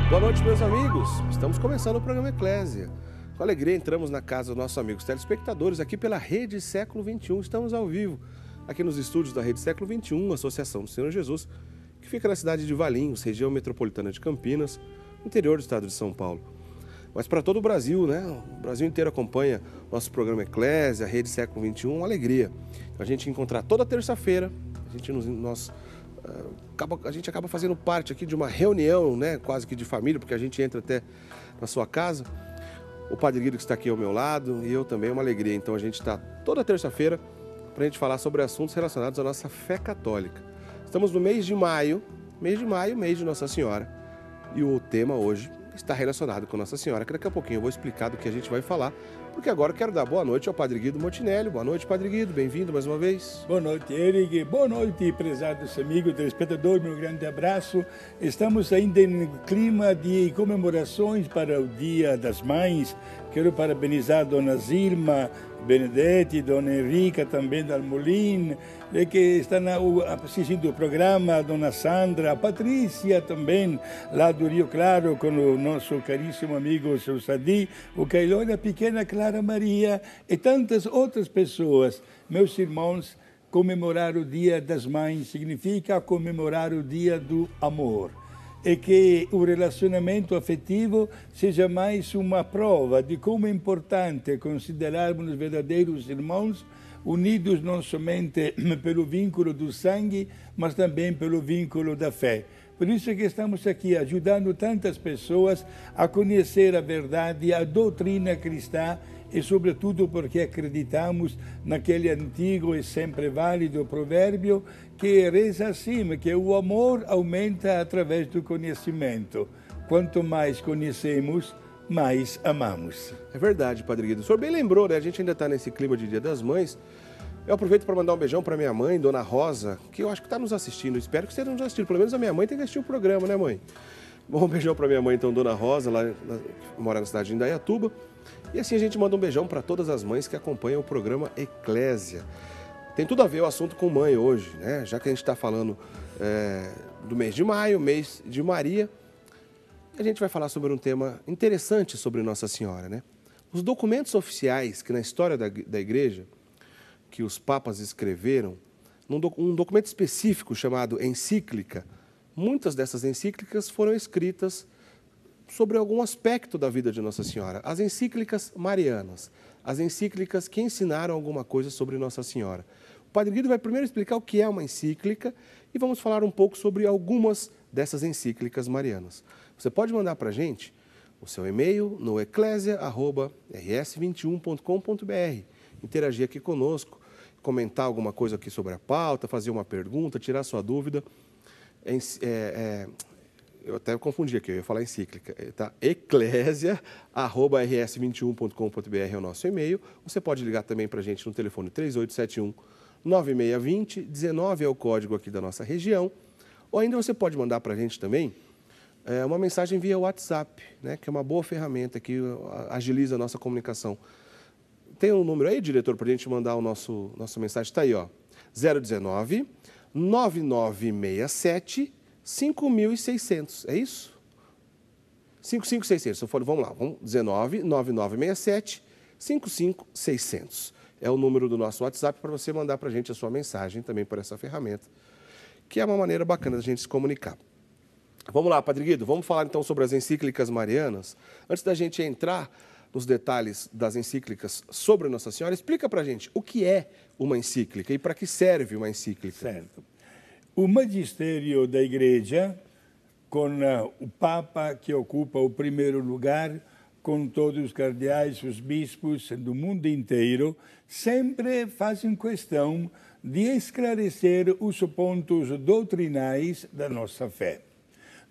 Boa noite, meus amigos. Estamos começando o programa Eclésia. Com alegria entramos na casa dos nossos amigos telespectadores aqui pela Rede Século XXI. Estamos ao vivo aqui nos estúdios da Rede Século XXI, Associação do Senhor Jesus, que fica na cidade de Valinhos, região metropolitana de Campinas, interior do estado de São Paulo. Mas para todo o Brasil, né? O Brasil inteiro acompanha nosso programa Eclésia, Rede Século XXI, uma alegria. A gente encontrar toda terça-feira, a gente acaba fazendo parte aqui de uma reunião, né, quase que de família, porque a gente entra até na sua casa. O Padre Guido que está aqui ao meu lado e eu também, é uma alegria. Então a gente está toda terça-feira para a gente falar sobre assuntos relacionados à nossa fé católica. Estamos no mês de maio, mês de Nossa Senhora. E o tema hoje está relacionado com Nossa Senhora, que daqui a pouquinho eu vou explicar do que a gente vai falar, porque agora eu quero dar boa noite ao Padre Guido Montinelli. Boa noite, Padre Guido, bem-vindo mais uma vez. Boa noite, Eric. Boa noite, prezados amigos telespectadores, meu grande abraço. Estamos ainda em clima de comemorações para o Dia das Mães. Quero parabenizar a Dona Zilma Benedetti, Dona Henrica também da Almolin, que estão assistindo o programa, a Dona Sandra, a Patrícia também, lá do Rio Claro, com o nosso caríssimo amigo seu Sadi, o Cailão, a pequena Clara Maria e tantas outras pessoas. Meus irmãos, comemorar o Dia das Mães significa comemorar o Dia do Amor. E que o relacionamento afetivo seja mais uma prova de como é importante considerarmos os verdadeiros irmãos, unidos não somente pelo vínculo do sangue, mas também pelo vínculo da fé. Por isso é que estamos aqui ajudando tantas pessoas a conhecer a verdade, a doutrina cristã, e sobretudo porque acreditamos naquele antigo e sempre válido provérbio que reza assim, que o amor aumenta através do conhecimento. Quanto mais conhecemos, mais amamos. É verdade, Padre Guido. O senhor bem lembrou, né? A gente ainda está nesse clima de Dia das Mães. Eu aproveito para mandar um beijão para minha mãe, Dona Rosa, que eu acho que está nos assistindo. Espero que esteja nos assistindo. Pelo menos a minha mãe tem que assistir o programa, né, mãe? Bom, um beijão para minha mãe, então, Dona Rosa, que mora na cidade de Indaiatuba. E assim a gente manda um beijão para todas as mães que acompanham o programa Eclésia. Tem tudo a ver o assunto com mãe hoje, né? Já que a gente está falando do mês de maio, mês de Maria, a gente vai falar sobre um tema interessante sobre Nossa Senhora, né? Os documentos oficiais que na história da Igreja, que os papas escreveram, um documento específico chamado encíclica, muitas dessas encíclicas foram escritas sobre algum aspecto da vida de Nossa Senhora. As encíclicas marianas, as encíclicas que ensinaram alguma coisa sobre Nossa Senhora. O Padre Guido vai primeiro explicar o que é uma encíclica e vamos falar um pouco sobre algumas dessas encíclicas marianas. Você pode mandar para a gente o seu e-mail no eclesia@rs21.com.br, interagir aqui conosco, comentar alguma coisa aqui sobre a pauta, fazer uma pergunta, tirar sua dúvida. Eu até confundi aqui, eu ia falar encíclica, tá? eclesia@rs21.com.br é o nosso e-mail. Você pode ligar também para a gente no telefone 3871-9620, 19 é o código aqui da nossa região. Ou ainda você pode mandar para a gente também uma mensagem via WhatsApp, né? Que é uma boa ferramenta que agiliza a nossa comunicação. Tem um número aí, diretor, para a gente mandar nossa mensagem? Está aí, ó, 019 9967 5.600, é isso? 5.600, vamos lá, 19 9967 5.600. É o número do nosso WhatsApp para você mandar para a gente a sua mensagem também por essa ferramenta, que é uma maneira bacana da gente se comunicar. Vamos lá, Padre Guido, vamos falar então sobre as encíclicas marianas. Antes da gente entrar nos detalhes das encíclicas sobre Nossa Senhora, explica para a gente o que é uma encíclica e para que serve uma encíclica. Certo. O magistério da Igreja, com o Papa que ocupa o primeiro lugar, com todos os cardeais, os bispos do mundo inteiro, sempre fazem questão de esclarecer os pontos doutrinais da nossa fé.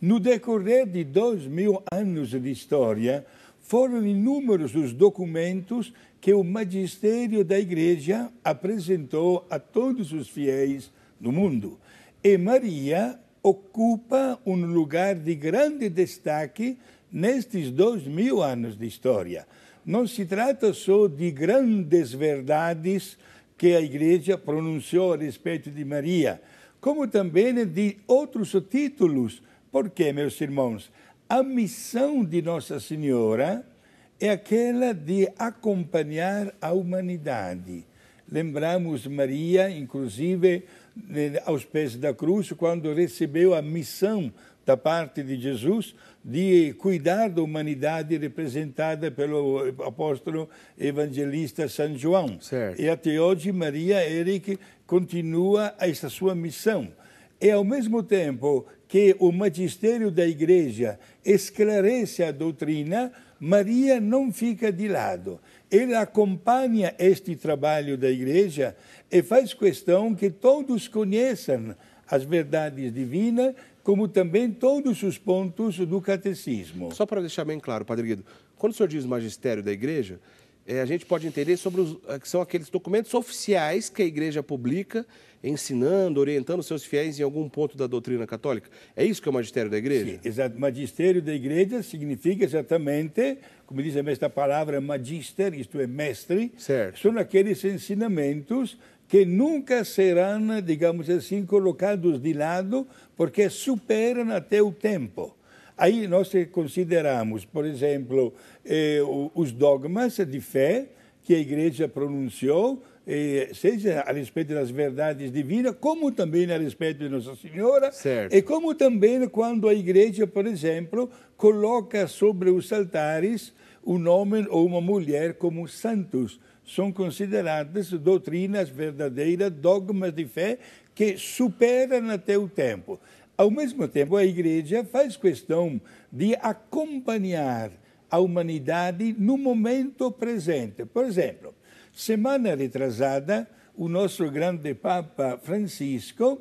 No decorrer de 2000 anos de história, foram inúmeros os documentos que o magistério da Igreja apresentou a todos os fiéis do mundo. E Maria ocupa um lugar de grande destaque nestes 2000 anos de história. Não se trata só de grandes verdades que a Igreja pronunciou a respeito de Maria, como também de outros títulos. Porque, meus irmãos, A missão de Nossa Senhora é aquela de acompanhar a humanidade. Lembramos Maria, inclusive, aos pés da cruz, quando recebeu a missão da parte de Jesus de cuidar da humanidade representada pelo apóstolo evangelista São João. Certo. E até hoje Maria Eric continua essa sua missão. E ao mesmo tempo que o magistério da Igreja esclarece a doutrina, Maria não fica de lado. Ela acompanha este trabalho da Igreja e faz questão que todos conheçam as verdades divinas, como também todos os pontos do catecismo. Só para deixar bem claro, Padre Guido, quando o senhor diz magistério da Igreja, a gente pode entender sobre que são aqueles documentos oficiais que a Igreja publica, ensinando, orientando seus fiéis em algum ponto da doutrina católica. É isso que é o magistério da Igreja? Sim, exato. Magistério da Igreja significa exatamente, como diz esta palavra, magister, isto é, mestre, certo. São aqueles ensinamentos que nunca serão, digamos assim, colocados de lado, porque superam até o tempo. Aí nós consideramos, por exemplo, os dogmas de fé que a Igreja pronunciou, seja a respeito das verdades divinas, como também a respeito de Nossa Senhora, certo. E como também quando a Igreja, por exemplo, coloca sobre os altares um homem ou uma mulher como santos. São consideradas doutrinas verdadeiras, dogmas de fé que superam até o tempo. Ao mesmo tempo, a Igreja faz questão de acompanhar a humanidade no momento presente. Por exemplo, semana retrasada, o nosso grande Papa Francisco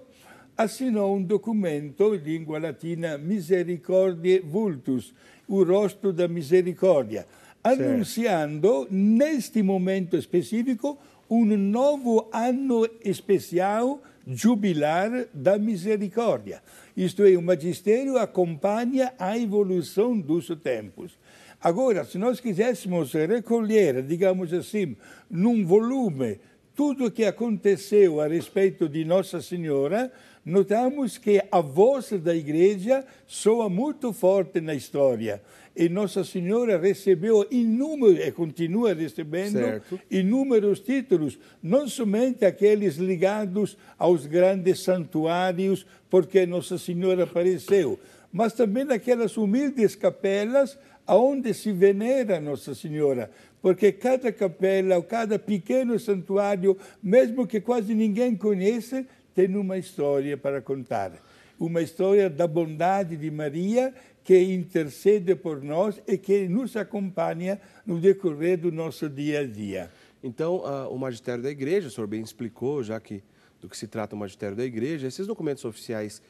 assinou um documento em língua latina, Misericordiae Vultus, o rosto da misericórdia, anunciando, neste momento específico, um novo ano especial jubilar da misericórdia. Isto é, o magistério acompanha a evolução dos tempos. Agora, se nós quiséssemos recolher, digamos assim, num volume, tudo o que aconteceu a respeito de Nossa Senhora, notamos que a voz da Igreja soa muito forte na história. E Nossa Senhora recebeu inúmeros, e continua recebendo, certo, inúmeros títulos, não somente aqueles ligados aos grandes santuários, porque Nossa Senhora apareceu, mas também aquelas humildes capelas onde se venera Nossa Senhora, porque cada capela, ou cada pequeno santuário, mesmo que quase ninguém conhece, tem uma história para contar. Uma história da bondade de Maria, que intercede por nós e que nos acompanha no decorrer do nosso dia a dia. Então, o magistério da Igreja, o senhor bem explicou, já que do que se trata o magistério da Igreja, esses documentos oficiais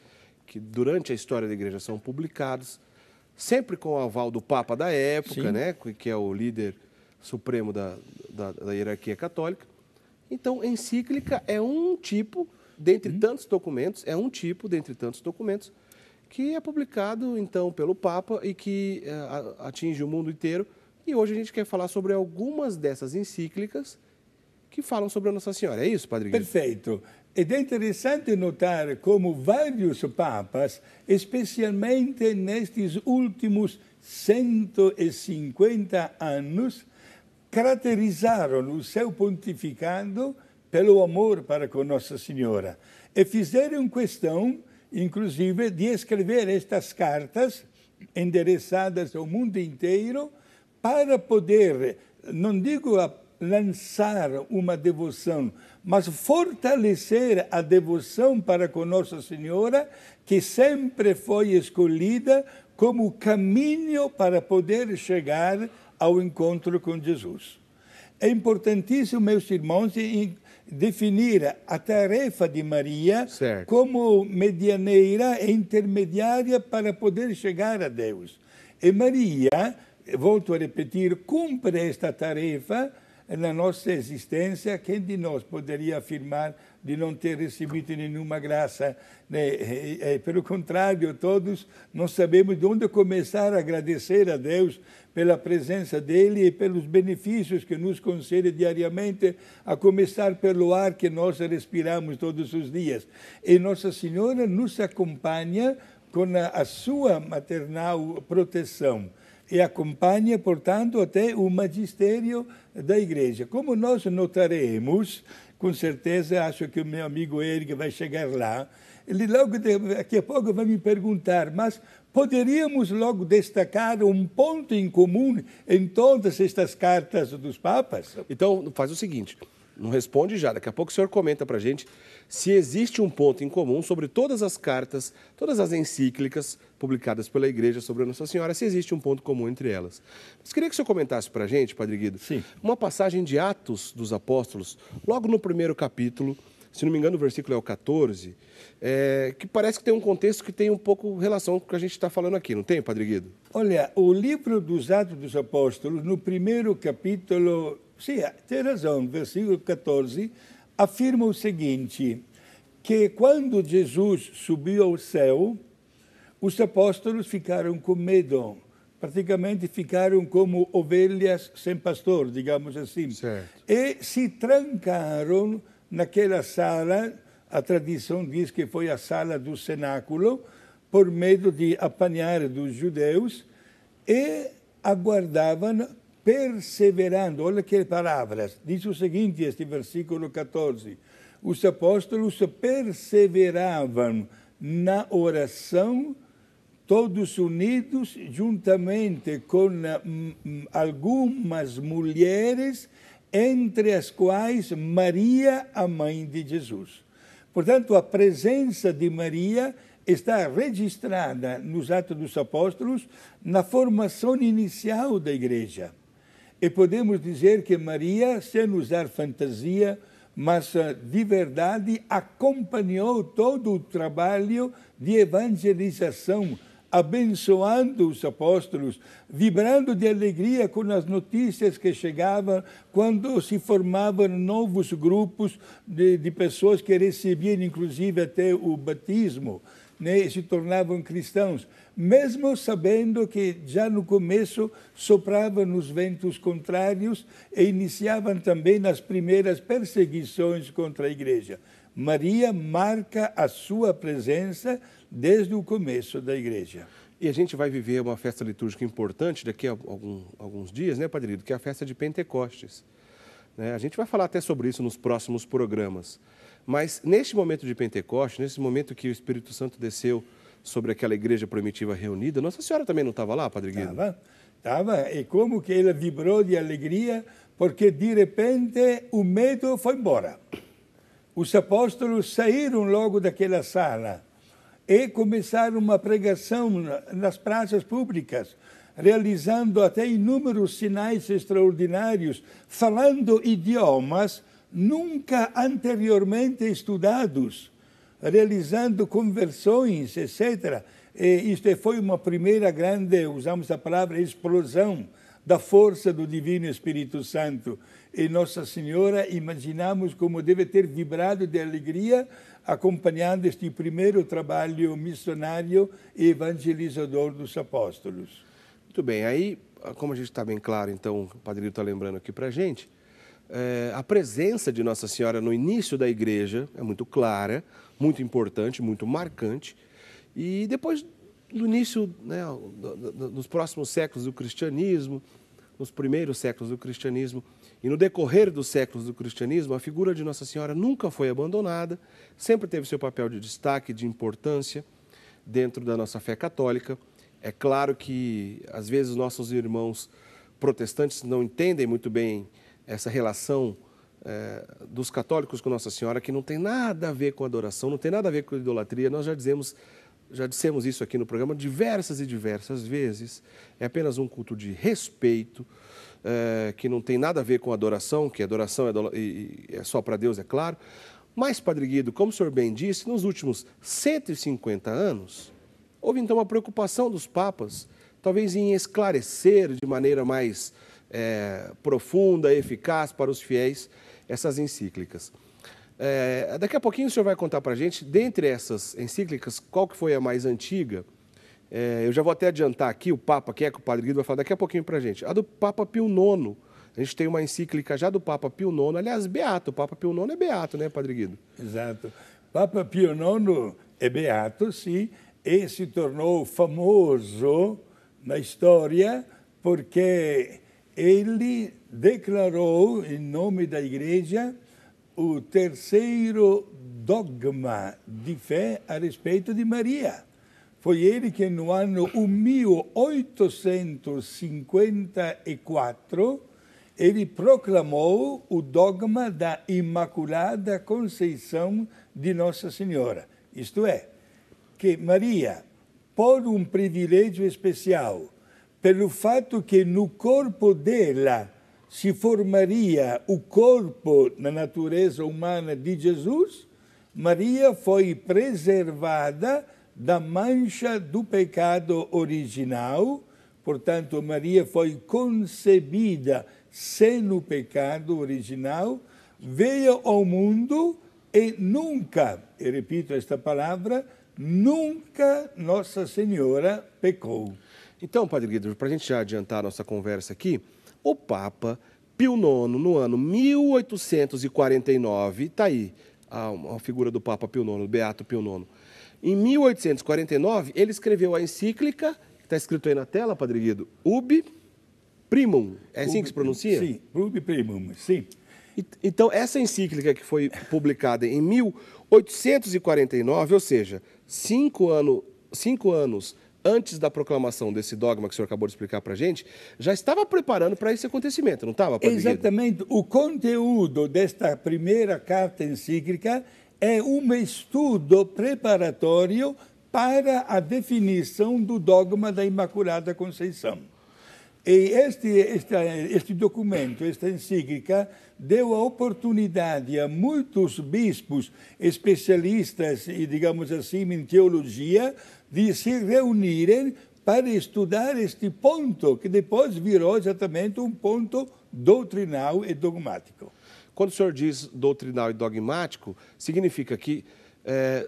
que durante a história da Igreja são publicados, sempre com o aval do Papa da época, né, que é o líder supremo da hierarquia católica. Então, encíclica é um tipo, dentre tantos documentos, que é publicado, então, pelo Papa e que atinge o mundo inteiro. E hoje a gente quer falar sobre algumas dessas encíclicas que falam sobre a Nossa Senhora. É isso, Padre Guido? Perfeito. Ed é interessante notar como vários papas, especialmente nestes últimos 150 anos, caracterizaram o seu pontificado pelo amor para com Nossa Senhora e fizeram questão, inclusive, de escrever estas cartas endereçadas ao mundo inteiro para poder, não digo lançar uma devoção, mas fortalecer a devoção para com Nossa Senhora, que sempre foi escolhida como caminho para poder chegar ao encontro com Jesus. É importantíssimo, meus irmãos, definir a tarefa de Maria como medianeira e intermediária para poder chegar a Deus. E Maria, volto a repetir, cumpre esta tarefa na nossa existência. Quem de nós poderia afirmar de não ter recebido nenhuma graça? Pelo contrário, todos não sabemos de onde começar a agradecer a Deus pela presença dEle e pelos benefícios que nos concede diariamente, a começar pelo ar que nós respiramos todos os dias. E Nossa Senhora nos acompanha com a sua maternal proteção e acompanha, portanto, até o magistério da Igreja. Como nós notaremos, com certeza, acho que o meu amigo Eric vai chegar lá, ele logo daqui a pouco vai me perguntar, mas poderíamos logo destacar um ponto em comum em todas estas cartas dos papas? Então, faz o seguinte, não responde já, daqui a pouco o senhor comenta para a gente se existe um ponto em comum sobre todas as cartas, todas as encíclicas publicadas pela Igreja sobre a Nossa Senhora, se existe um ponto comum entre elas. Mas queria que o senhor comentasse para a gente, Padre Guido, Sim. Uma passagem de Atos dos Apóstolos, logo no primeiro capítulo, se não me engano o versículo é o 14, que parece que tem um contexto que tem um pouco relação com o que a gente está falando aqui, não tem, Padre Guido? Olha, o livro dos Atos dos Apóstolos, no primeiro capítulo, sim, tem razão, versículo 14, afirma o seguinte, que quando Jesus subiu ao céu, os apóstolos ficaram com medo, praticamente ficaram como ovelhas sem pastor, digamos assim. Certo. E se trancaram naquela sala, a tradição diz que foi a sala do cenáculo, por medo de apanhar dos judeus, e aguardavam, perseverando. Olha que palavras. Diz o seguinte, este versículo 14. Os apóstolos perseveravam na oração, todos unidos, juntamente com algumas mulheres, entre as quais Maria, a mãe de Jesus. Portanto, a presença de Maria está registrada nos Atos dos Apóstolos na formação inicial da Igreja. E podemos dizer que Maria, sem usar fantasia, mas de verdade acompanhou todo o trabalho de evangelização, abençoando os apóstolos, vibrando de alegria com as notícias que chegavam quando se formavam novos grupos de pessoas que recebiam inclusive até o batismo, né, e se tornavam cristãos, mesmo sabendo que já no começo sopravam os ventos contrários e iniciavam também as primeiras perseguições contra a Igreja. Maria marca a sua presença desde o começo da Igreja. E a gente vai viver uma festa litúrgica importante daqui a alguns dias, né, Padre Guido, que é a festa de Pentecostes. A gente vai falar até sobre isso nos próximos programas. Mas neste momento de Pentecostes, nesse momento que o Espírito Santo desceu sobre aquela igreja primitiva reunida, Nossa Senhora também não estava lá, Padre Guido? Estava. E como que ela vibrou de alegria, porque de repente o medo foi embora. Os apóstolos saíram logo daquela sala e começaram uma pregação nas praças públicas, realizando até inúmeros sinais extraordinários, falando idiomas nunca anteriormente estudados, realizando conversões, etc. E isto foi uma primeira grande, usamos a palavra, explosão da força do Divino Espírito Santo. E Nossa Senhora, imaginamos como deve ter vibrado de alegria acompanhando este primeiro trabalho missionário e evangelizador dos apóstolos. Muito bem, aí, como a gente está bem claro, então, o Padre Guido está lembrando aqui para a gente, a presença de Nossa Senhora no início da igreja é muito clara, muito importante, muito marcante, e depois do início, né, nos próximos séculos do cristianismo, nos primeiros séculos do cristianismo e no decorrer dos séculos do cristianismo, a figura de Nossa Senhora nunca foi abandonada, sempre teve seu papel de destaque, de importância dentro da nossa fé católica. É claro que, às vezes, os nossos irmãos protestantes não entendem muito bem essa relação dos católicos com Nossa Senhora, que não tem nada a ver com adoração, não tem nada a ver com idolatria. Nós já dissemos isso aqui no programa diversas e diversas vezes. É apenas um culto de respeito, que não tem nada a ver com adoração, que adoração é só para Deus, é claro. Mas, Padre Guido, como o senhor bem disse, nos últimos 150 anos, houve então uma preocupação dos papas, talvez em esclarecer de maneira mais profunda, eficaz para os fiéis, essas encíclicas. Daqui a pouquinho o senhor vai contar para a gente, dentre essas encíclicas, qual que foi a mais antiga. Eu já vou até adiantar aqui, o Papa, que é que o Padre Guido vai falar daqui a pouquinho para a gente. A do Papa Pio IX. A gente tem uma encíclica já do Papa Pio IX, aliás, beato. O Papa Pio IX é beato, né, Padre Guido? Exato. Papa Pio IX é beato, sim, e se tornou famoso na história porque ele declarou, em nome da Igreja, o terceiro dogma de fé a respeito de Maria. Foi ele que no ano 1854 ele proclamou o dogma da Imaculada Conceição de Nossa Senhora. Isto é, que Maria, por um privilégio especial, pelo fato que no corpo dela se formaria o corpo na natureza humana de Jesus, Maria foi preservada da mancha do pecado original. Portanto, Maria foi concebida sem o pecado original, veio ao mundo e nunca, e repito esta palavra, nunca Nossa Senhora pecou. Então, Padre Guido, para a gente já adiantar a nossa conversa aqui, o Papa Pio IX, no ano 1849, está aí a figura do Papa Pio IX, do Beato Pio IX. Em 1849, ele escreveu a encíclica, que está escrito aí na tela, Padre Guido, Ubi Primum. É assim que se pronuncia? Sim, Ubi Primum, sim. Então, essa encíclica que foi publicada em 1849, ou seja, 5 anos antes da proclamação desse dogma que o senhor acabou de explicar para a gente, já estava preparando para esse acontecimento, não estava, Padre Guido? Exatamente. O conteúdo desta primeira carta encíclica é um estudo preparatório para a definição do dogma da Imaculada Conceição. E este documento, esta encíclica, deu a oportunidade a muitos bispos especialistas, e digamos assim, em teologia, de se reunirem para estudar este ponto, que depois virou exatamente um ponto doutrinal e dogmático. Quando o senhor diz doutrinal e dogmático, significa que,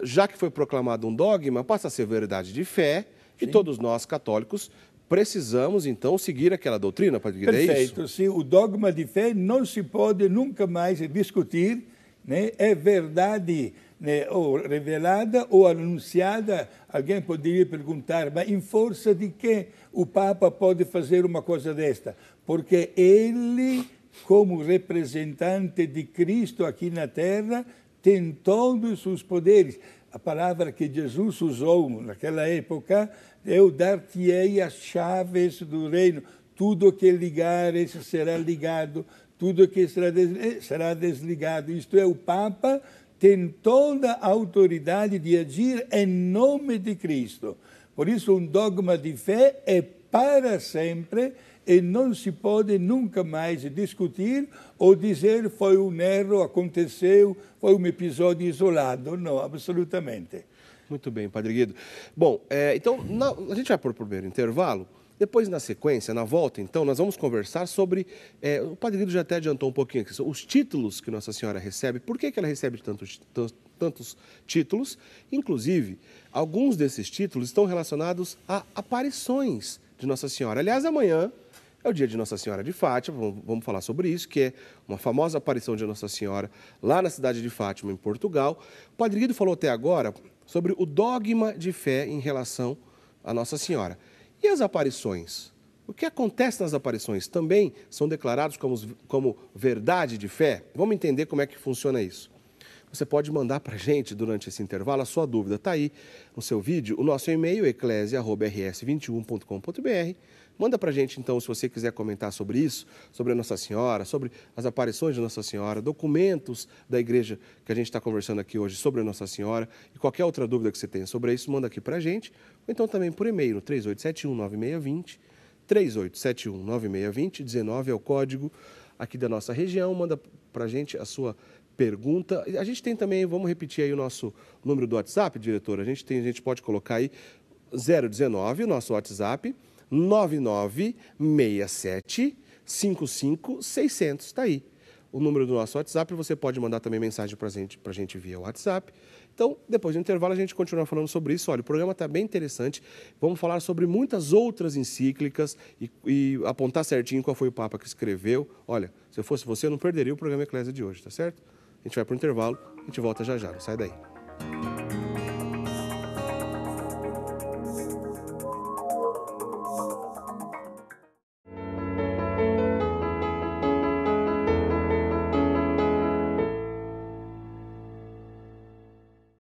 já que foi proclamado um dogma, passa a ser verdade de fé, sim, e todos nós, católicos, precisamos, então, seguir aquela doutrina, Padre Guido, perfeito, é isso? Sim. O dogma de fé não se pode nunca mais discutir, né? É verdade, né, ou revelada ou anunciada. Alguém poderia perguntar, mas em força de que o Papa pode fazer uma coisa desta? Porque ele, como representante de Cristo aqui na Terra, tem todos os poderes. A palavra que Jesus usou naquela época, eu dar-te-ei as chaves do reino. Tudo que ligares será ligado, tudo que será desligado. Isto é, o Papa tem toda a autoridade de agir em nome de Cristo. Por isso, um dogma de fé é para sempre e não se pode nunca mais discutir ou dizer foi um erro, aconteceu, foi um episódio isolado. Não, absolutamente. Muito bem, Padre Guido. Bom, então, a gente vai para o primeiro intervalo. Depois, na sequência, na volta, então, nós vamos conversar sobre... o Padre Guido já até adiantou um pouquinho aqui, os títulos que Nossa Senhora recebe, por que ela recebe tantos títulos. Inclusive, alguns desses títulos estão relacionados a aparições de Nossa Senhora. Aliás, amanhã é o dia de Nossa Senhora de Fátima, vamos falar sobre isso, que é uma famosa aparição de Nossa Senhora lá na cidade de Fátima, em Portugal. O Padre Guido falou até agora sobre o dogma de fé em relação a Nossa Senhora. E as aparições? O que acontece nas aparições também são declarados como verdade de fé? Vamos entender como é que funciona isso. Você pode mandar para a gente, durante esse intervalo, a sua dúvida. Está aí no seu vídeo, o nosso e-mail, eclesia@rs21.com.br. Manda para a gente, então, se você quiser comentar sobre isso, sobre a Nossa Senhora, sobre as aparições de Nossa Senhora, documentos da igreja que a gente está conversando aqui hoje sobre a Nossa Senhora, e qualquer outra dúvida que você tenha sobre isso, manda aqui para a gente, ou então também por e-mail, no 3871-9620, 3871-9620, 19 é o código aqui da nossa região, manda para a gente a sua pergunta. A gente tem também, vamos repetir aí o nosso número do WhatsApp, diretor, a gente pode colocar aí 019, o nosso WhatsApp, 9967-55-600, está aí. O número do nosso WhatsApp, você pode mandar também mensagem para a gente via WhatsApp. Então, depois do intervalo, a gente continua falando sobre isso. Olha, o programa está bem interessante. Vamos falar sobre muitas outras encíclicas e apontar certinho qual foi o Papa que escreveu. Olha, se eu fosse você, eu não perderia o programa Eclésia de hoje, tá certo? A gente vai para o intervalo, a gente volta já já, não sai daí.